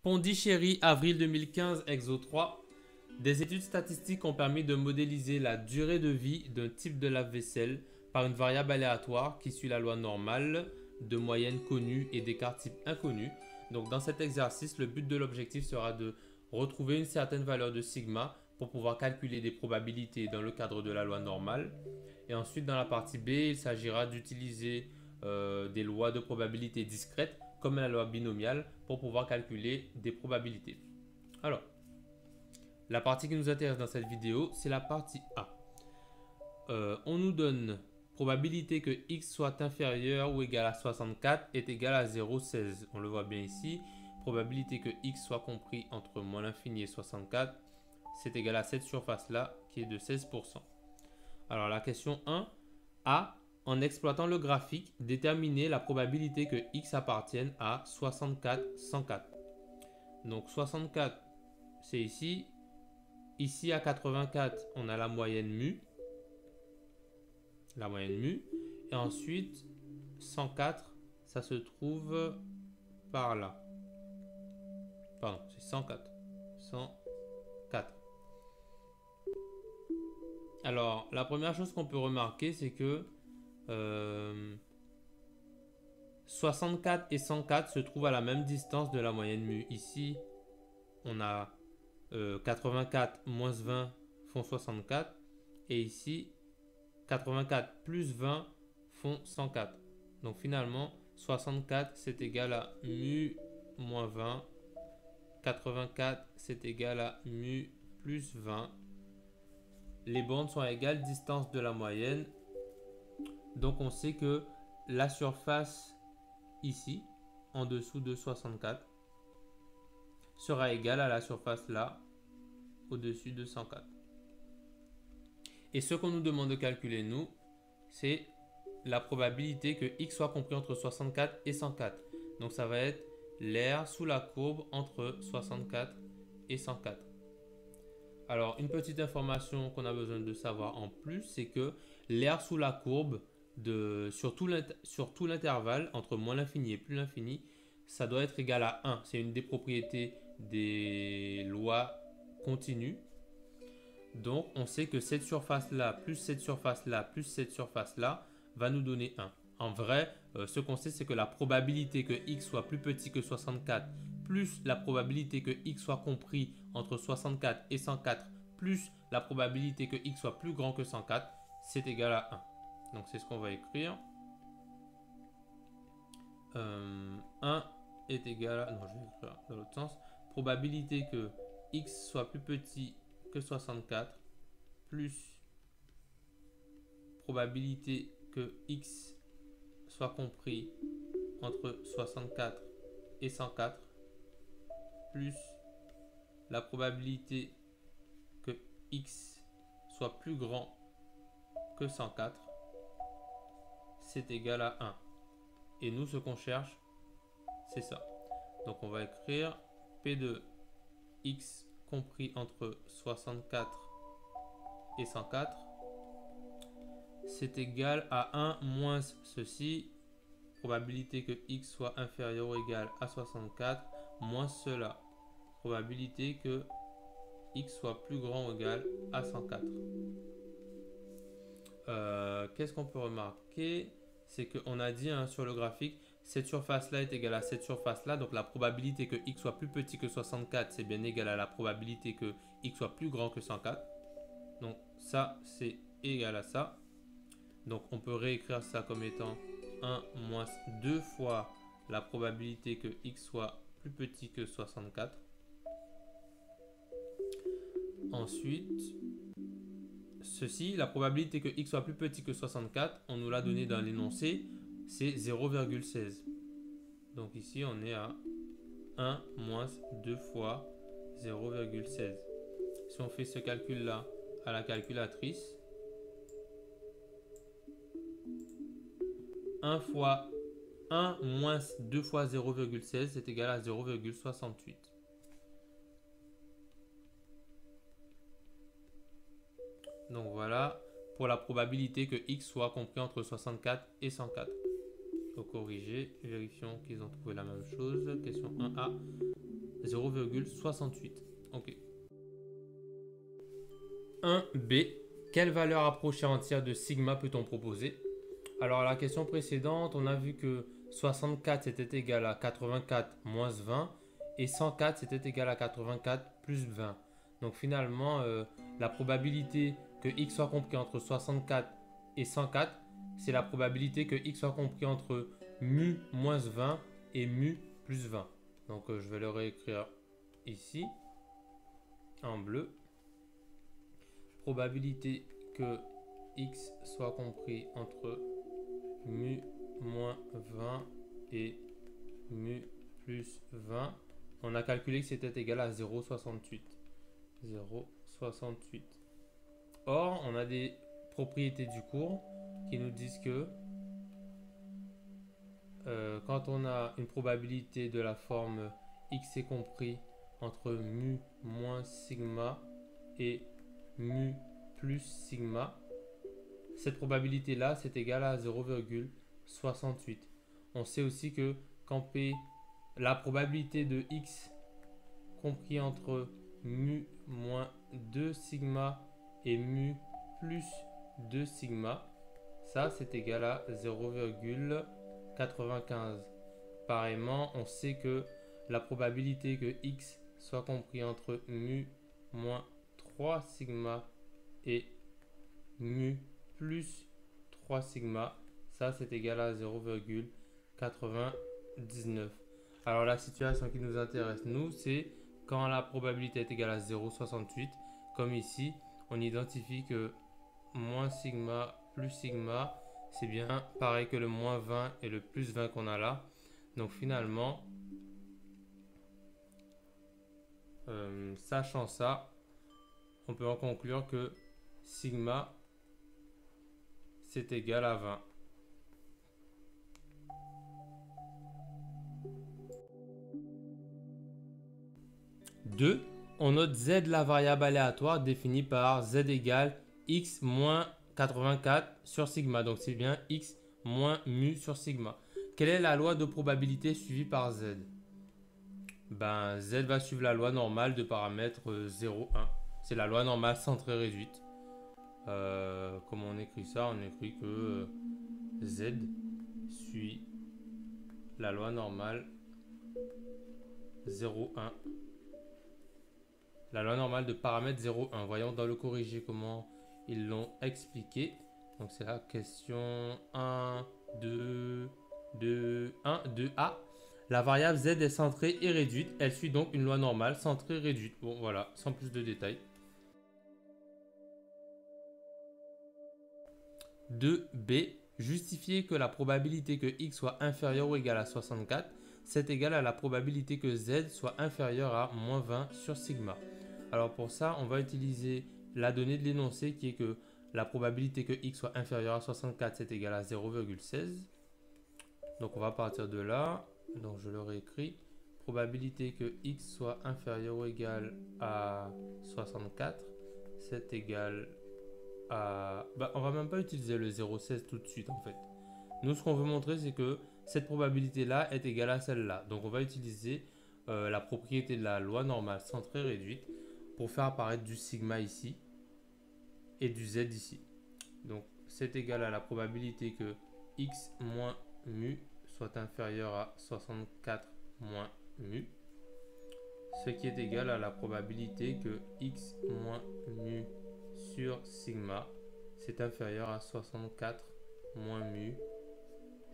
Pondichéry, avril 2015, Exo 3. Des études statistiques ont permis de modéliser la durée de vie d'un type de lave-vaisselle par une variable aléatoire qui suit la loi normale de moyenne connue et d'écart type inconnu. Donc dans cet exercice, le but de l'objectif sera de retrouver une certaine valeur de sigma pour pouvoir calculer des probabilités dans le cadre de la loi normale. Et ensuite, dans la partie B, il s'agira d'utiliser des lois de probabilité discrètes comme la loi binomiale pour pouvoir calculer des probabilités. Alors, la partie qui nous intéresse dans cette vidéo, c'est la partie A. On nous donne probabilité que x soit inférieur ou égal à 64 est égal à 0,16. On le voit bien ici. Probabilité que x soit compris entre moins l'infini et 64, c'est égal à cette surface-là qui est de 16%. Alors la question 1, A, en exploitant le graphique, déterminer la probabilité que x appartienne à 64, 104. Donc 64, c'est ici. Ici à 84, on a la moyenne mu. La moyenne mu. Et ensuite, 104, ça se trouve par là. Pardon, c'est 104. 104. Alors, la première chose qu'on peut remarquer, c'est que 64 et 104 se trouvent à la même distance de la moyenne mu. Ici, on a 84 moins 20 font 64. Et ici, 84 plus 20 font 104. Donc finalement, 64 c'est égal à mu moins 20. 84 c'est égal à mu plus 20. Les bornes sont à égale distance de la moyenne. Donc on sait que la surface ici, en dessous de 64, sera égale à la surface là, au-dessus de 104. Et ce qu'on nous demande de calculer, nous, c'est la probabilité que x soit compris entre 64 et 104. Donc ça va être l'air sous la courbe entre 64 et 104. Alors, une petite information qu'on a besoin de savoir en plus, c'est que l'air sous la courbe sur tout l'intervalle entre moins l'infini et plus l'infini, ça doit être égal à 1. C'est une des propriétés des lois continues. Donc, on sait que cette surface-là, plus cette surface-là, plus cette surface-là, va nous donner 1. En vrai, ce qu'on sait, c'est que la probabilité que x soit plus petit que 64, plus la probabilité que x soit compris entre 64 et 104, plus la probabilité que x soit plus grand que 104, c'est égal à 1. Donc, c'est ce qu'on va écrire. 1 est égal à... Non, je vais écrire dans l'autre sens. Probabilité que x soit plus petit que 64 plus probabilité que x soit compris entre 64 et 104 plus la probabilité que x soit plus grand que 104, c'est égal à 1. Et nous, ce qu'on cherche, c'est ça. Donc on va écrire P de x compris entre 64 et 104, c'est égal à 1 moins ceci, probabilité que x soit inférieur ou égal à 64, moins cela, probabilité que x soit plus grand ou égal à 104. Qu'est-ce qu'on peut remarquer? C'est qu'on a dit sur le graphique, cette surface-là est égale à cette surface-là. Donc la probabilité que x soit plus petit que 64, c'est bien égal à la probabilité que x soit plus grand que 104. Donc ça, c'est égal à ça. Donc on peut réécrire ça comme étant 1 moins 2 fois la probabilité que x soit plus petit que 64. Ensuite, ceci, la probabilité que x soit plus petit que 64, on nous l'a donné dans l'énoncé, c'est 0,16. Donc ici, on est à 1 moins 2 fois 0,16. Si on fait ce calcul-là à la calculatrice, 1 fois 1 moins 2 fois 0,16, c'est égal à 0,68. Donc voilà pour la probabilité que x soit compris entre 64 et 104. Il faut corriger, vérifions qu'ils ont trouvé la même chose. Question 1A. 0,68. Ok. 1b. Quelle valeur approchée entière de sigma peut-on proposer? Alors à la question précédente, on a vu que 64 c'était égal à 84 moins 20 et 104 c'était égal à 84 plus 20. Donc finalement, la probabilité que x soit compris entre 64 et 104, c'est la probabilité que x soit compris entre mu moins 20 et mu plus 20. Donc je vais le réécrire ici en bleu. Probabilité que x soit compris entre mu moins 20 et mu plus 20. On a calculé que c'était égal à 0,68. 0,68. Or, on a des propriétés du cours qui nous disent que quand on a une probabilité de la forme x est compris entre mu moins sigma et mu plus sigma, cette probabilité-là, c'est égal à 0,68. On sait aussi que quand P, la probabilité de x compris entre mu moins 2 sigma et mu plus 2 sigma, ça c'est égal à 0,95. Pareillement, on sait que la probabilité que x soit compris entre mu moins 3 sigma et mu plus 3 sigma, ça c'est égal à 0,99. Alors la situation qui nous intéresse, nous, c'est quand la probabilité est égale à 0,68, comme ici, on identifie que moins sigma plus sigma, c'est bien pareil que le moins 20 et le plus 20 qu'on a là. Donc finalement, sachant ça, on peut en conclure que sigma c'est égal à 20. Deux, on note z la variable aléatoire définie par z égale x moins 84 sur sigma. Donc c'est bien x moins mu sur sigma. Quelle est la loi de probabilité suivie par z? Ben, z va suivre la loi normale de paramètre 0, 1. C'est la loi normale centrée réduite. Comment on écrit ça? On écrit que z suit la loi normale 0, 1. La loi normale de paramètre 0, 1. Voyons dans le corrigé comment ils l'ont expliqué. Donc c'est la question 1, 2, 1, 2a. La variable z est centrée et réduite. Elle suit donc une loi normale centrée réduite. Bon voilà, sans plus de détails. 2b. Justifier que la probabilité que x soit inférieur ou égal à 64, c'est égal à la probabilité que z soit inférieur à moins 20 sur sigma. Alors pour ça, on va utiliser la donnée de l'énoncé qui est que la probabilité que x soit inférieur à 64, c'est égal à 0,16. Donc on va partir de là. Donc je le réécris. Probabilité que x soit inférieur ou égal à 64, c'est égal à... on va même pas utiliser le 0,16 tout de suite en fait. Nous, ce qu'on veut montrer, c'est que cette probabilité-là est égale à celle-là. Donc on va utiliser la propriété de la loi normale centrée réduite pour faire apparaître du sigma ici et du z ici. Donc c'est égal à la probabilité que x moins mu soit inférieur à 64 moins mu, ce qui est égal à la probabilité que x moins mu sur sigma c'est inférieur à 64 moins mu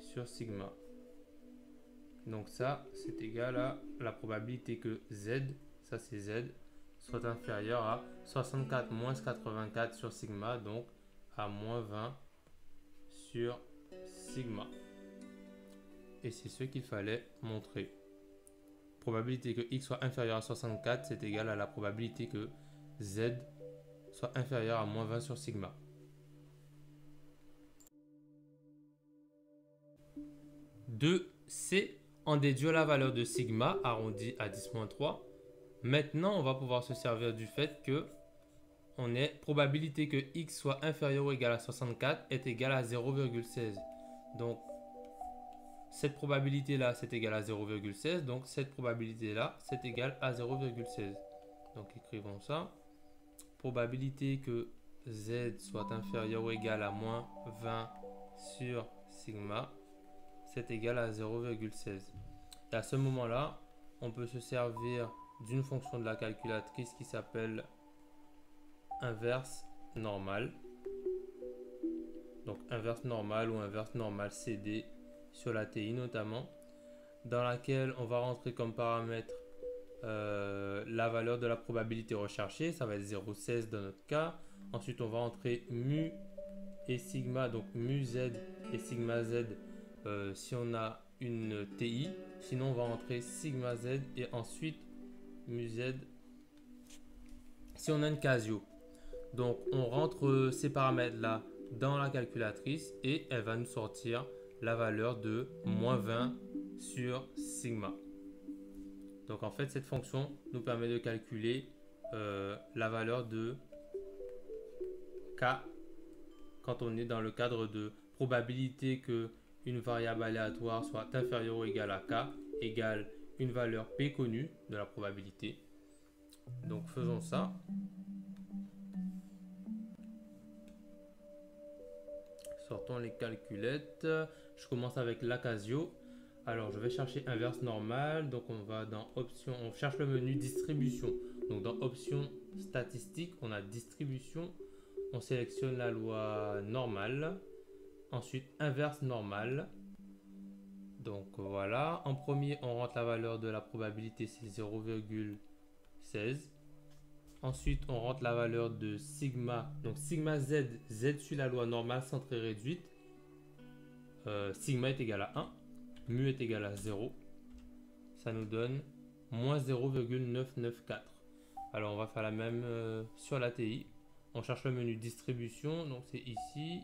sur sigma. Donc ça c'est égal à la probabilité que z, ça c'est z, soit inférieur à 64 moins 84 sur sigma, donc à moins 20 sur sigma. Et c'est ce qu'il fallait montrer. Probabilité que x soit inférieur à 64, c'est égal à la probabilité que z soit inférieur à moins 20 sur sigma. 2c, en déduire la valeur de sigma arrondi à 10-3. Maintenant, on va pouvoir se servir du fait que on est probabilité que x soit inférieur ou égal à 64 est égal à 0,16. Donc, cette probabilité-là, c'est égal à 0,16. Donc, cette probabilité-là, c'est égal à 0,16. Donc, écrivons ça. Probabilité que Z soit inférieur ou égal à moins 20 sur sigma, c'est égal à 0,16. Et à ce moment-là, on peut se servir d'une fonction de la calculatrice qui s'appelle inverse normale. Donc inverse normale ou inverse normale CD sur la TI notamment, dans laquelle on va rentrer comme paramètre la valeur de la probabilité recherchée, ça va être 0,16 dans notre cas. Ensuite, on va entrer mu et sigma, donc mu Z et sigma Z si on a une TI. Sinon, on va entrer sigma Z et ensuite mu Z si on a une Casio. Donc, on rentre ces paramètres-là dans la calculatrice et elle va nous sortir la valeur de moins 20 sur sigma. Donc en fait, cette fonction nous permet de calculer la valeur de K quand on est dans le cadre de probabilité que une variable aléatoire soit inférieure ou égale à K égale une valeur P connue de la probabilité. Donc faisons ça. Sortons les calculettes. Je commence avec la Casio. Alors, je vais chercher inverse normale. Donc, on va dans option, on cherche le menu distribution. Donc, dans option statistique, on a distribution. On sélectionne la loi normale. Ensuite, inverse normale. Donc, voilà. En premier, on rentre la valeur de la probabilité, c'est 0,16. Ensuite, on rentre la valeur de sigma. Donc, sigma Z, Z suit la loi normale centrée réduite. Sigma est égal à 1. Mu est égal à 0. Ça nous donne moins 0,994. Alors, on va faire la même sur la TI. On cherche le menu distribution. Donc, c'est ici.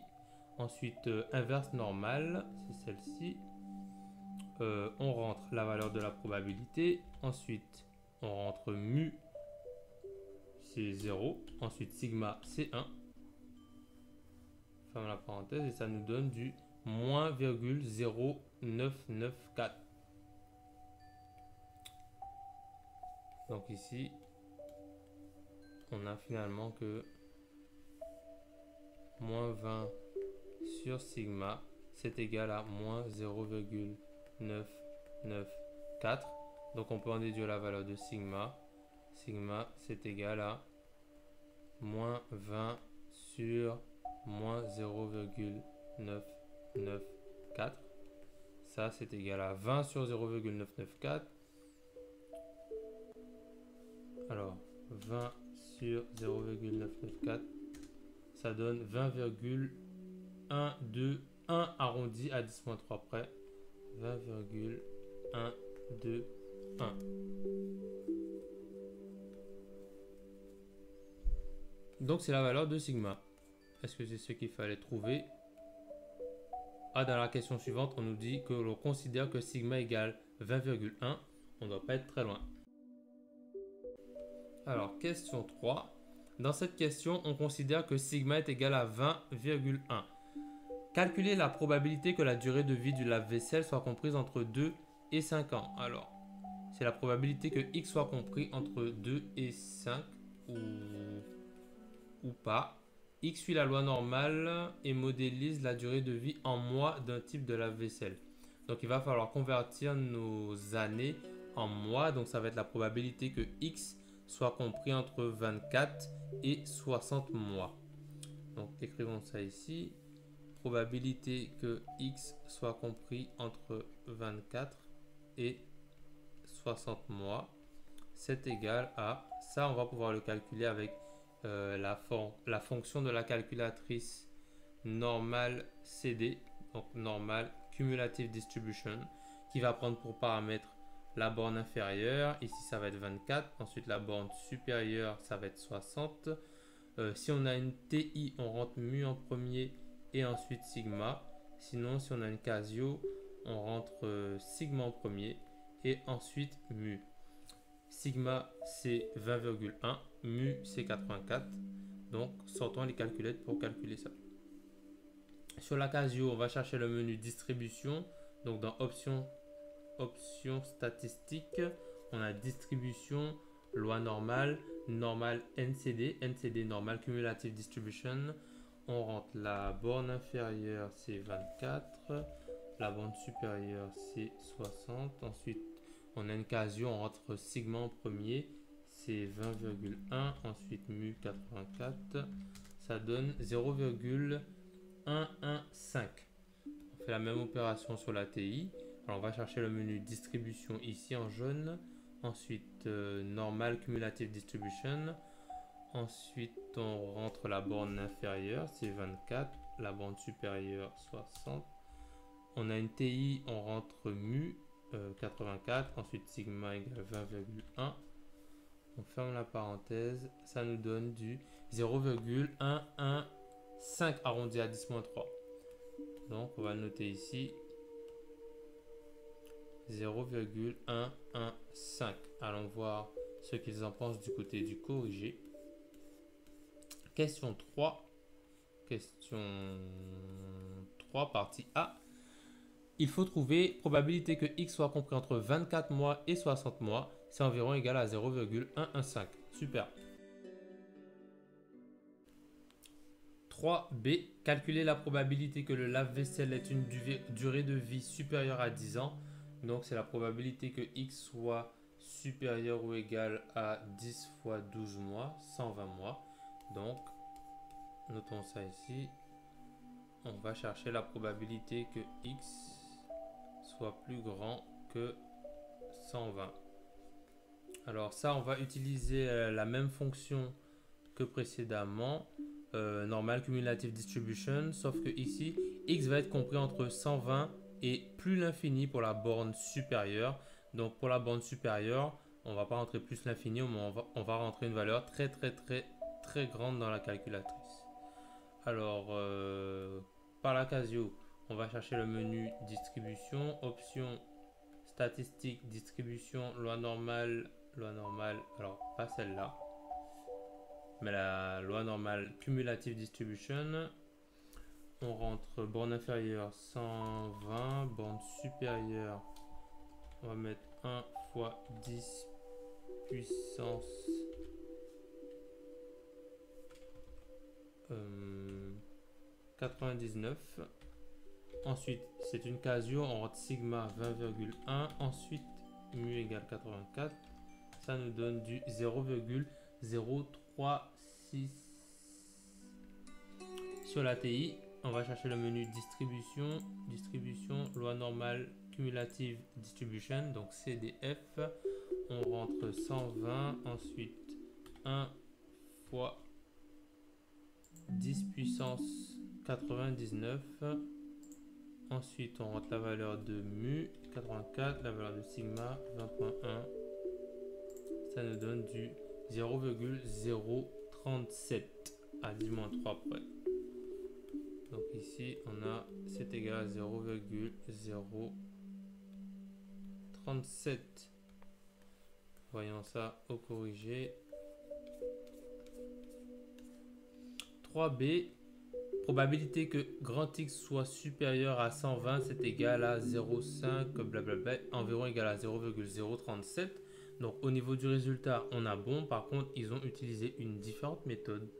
Ensuite, inverse normale. C'est celle-ci. On rentre la valeur de la probabilité. Ensuite, on rentre mu. C'est 0. Ensuite, sigma, c'est 1. Ferme la parenthèse et ça nous donne du moins 0,994. Donc ici, on a finalement que moins 20 sur sigma, c'est égal à moins 0,994. Donc on peut en déduire la valeur de sigma. Sigma, c'est égal à moins 20 sur moins 0,994. Ça, c'est égal à 20 sur 0,994. Alors, 20 sur 0,994, ça donne 20,121 arrondi à 10-3 près. 20,121. Donc, c'est la valeur de sigma. Est-ce que c'est ce qu'il fallait trouver? Ah, dans la question suivante, on nous dit que l'on considère que sigma égale 20,1. On ne doit pas être très loin. Alors, question 3. Dans cette question, on considère que sigma est égal à 20,1. Calculez la probabilité que la durée de vie du lave-vaisselle soit comprise entre 2 et 5 ans. Alors, c'est la probabilité que x soit compris entre 2 et 5 ou pas. X suit la loi normale et modélise la durée de vie en mois d'un type de lave-vaisselle. Donc, il va falloir convertir nos années en mois. Donc, ça va être la probabilité que x soit compris entre 24 et 60 mois. Donc, écrivons ça ici. Probabilité que x soit compris entre 24 et 60 mois, c'est égal à, ça on va pouvoir le calculer avec la fonction de la calculatrice normale CD, donc normale cumulative distribution, qui va prendre pour paramètre la borne inférieure, ici ça va être 24, ensuite la borne supérieure ça va être 60. Si on a une TI, on rentre mu en premier et ensuite sigma. Sinon, si on a une Casio, on rentre sigma en premier et ensuite mu. Sigma c'est 20,1, mu c'est 84. Donc sortons les calculettes pour calculer ça. Sur la Casio, on va chercher le menu distribution. Donc dans options statistiques, on a distribution, loi normale, normal NCD, NCD normal cumulative distribution. On rentre la borne inférieure, c'est 24. La borne supérieure, c'est 60. Ensuite, on a une casio, on rentre sigma en premier, c'est 20,1. Ensuite, mu 84. Ça donne 0,115. On fait la même opération sur la TI. Alors, on va chercher le menu distribution ici en jaune. Ensuite, normal cumulative distribution. Ensuite, on rentre la borne inférieure, c'est 24. La borne supérieure, 60. On a une TI, on rentre mu 84. Ensuite, sigma égale 20,1. On ferme la parenthèse. Ça nous donne du 0,115 arrondi à 10-3. Donc, on va le noter ici. 0,115. Allons voir ce qu'ils en pensent du côté du corrigé. Question 3. Question 3, partie A. Il faut trouver probabilité que x soit compris entre 24 mois et 60 mois. C'est environ égal à 0,115. Super. 3B. Calculer la probabilité que le lave-vaisselle ait une durée de vie supérieure à 10 ans. Donc, c'est la probabilité que x soit supérieur ou égal à 10 fois 12 mois, 120 mois. Donc, notons ça ici. On va chercher la probabilité que x soit plus grand que 120. Alors ça, on va utiliser la même fonction que précédemment, normal cumulative distribution, sauf que ici, x va être compris entre 120 et plus l'infini pour la borne supérieure. Donc pour la borne supérieure, on ne va pas rentrer plus l'infini, mais on va rentrer une valeur très grande dans la calculatrice. Alors, par la Casio, on va chercher le menu distribution, option statistique, distribution, loi normale, alors pas celle-là, mais la loi normale cumulative distribution. On rentre borne inférieure 120, borne supérieure, on va mettre 1 fois 10 puissance 99. Ensuite, c'est une casio, on rentre sigma 20,1. Ensuite, mu égale 84. Ça nous donne du 0,036. Sur la TI, on va chercher le menu distribution, loi normale cumulative distribution, donc CDF. On rentre 120, ensuite 1 fois 10 puissance 99. Ensuite, on rentre la valeur de mu 84, la valeur de sigma 20,1. Ça nous donne du 0,037 à 10-3 près. Donc ici, on a c'est égal à 0,037. Voyons ça au corrigé. 3B. Probabilité que grand X soit supérieur à 120, c'est égal à 0,5, blablabla, environ égal à 0,037. Donc au niveau du résultat, on a bon. Par contre, ils ont utilisé une différente méthode.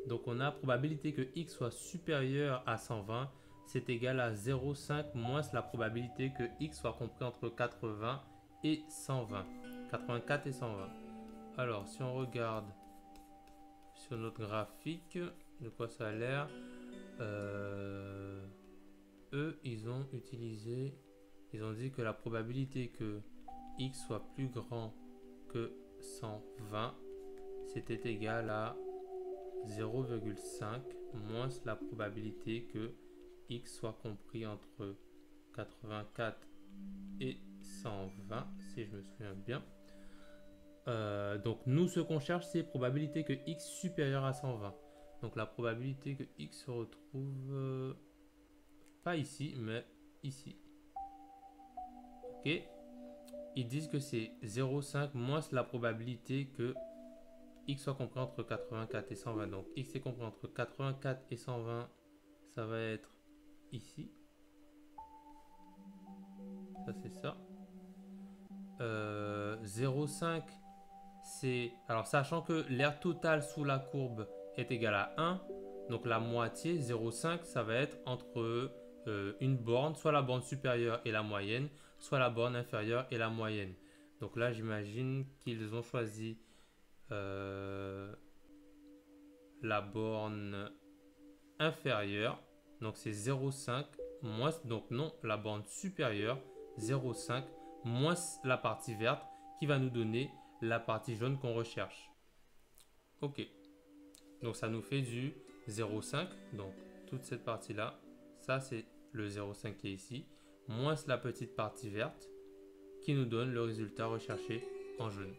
Donc on a probabilité que X soit supérieur à 120, c'est égal à 0,5 moins la probabilité que X soit compris entre 80 et 120. 84 et 120. Alors si on regarde sur notre graphique, de quoi ça a l'air, eux, ils ont dit que la probabilité que X soit plus grand que 120, c'était égal à 0,5 moins la probabilité que X soit compris entre 84 et 120, si je me souviens bien. Donc nous, ce qu'on cherche, c'est probabilité que X supérieur à 120. Donc la probabilité que X se retrouve pas ici, mais ici. Ok. Ils disent que c'est 0,5 moins la probabilité que X soit compris entre 84 et 120. Donc X est compris entre 84 et 120, ça va être ici. Ça, c'est ça. 0,5, c'est... Alors, sachant que l'air total sous la courbe est égal à 1, donc la moitié, 0,5, ça va être entre une borne, soit la borne supérieure et la moyenne, soit la borne inférieure et la moyenne. Donc là, j'imagine qu'ils ont choisi la borne inférieure. Donc c'est 0,5 moins, donc non, la borne supérieure, 0,5 moins la partie verte qui va nous donner la partie jaune qu'on recherche. Ok, donc ça nous fait du 0,5. Donc toute cette partie-là, ça c'est le 0,5 qui est ici, moins la petite partie verte qui nous donne le résultat recherché en jaune.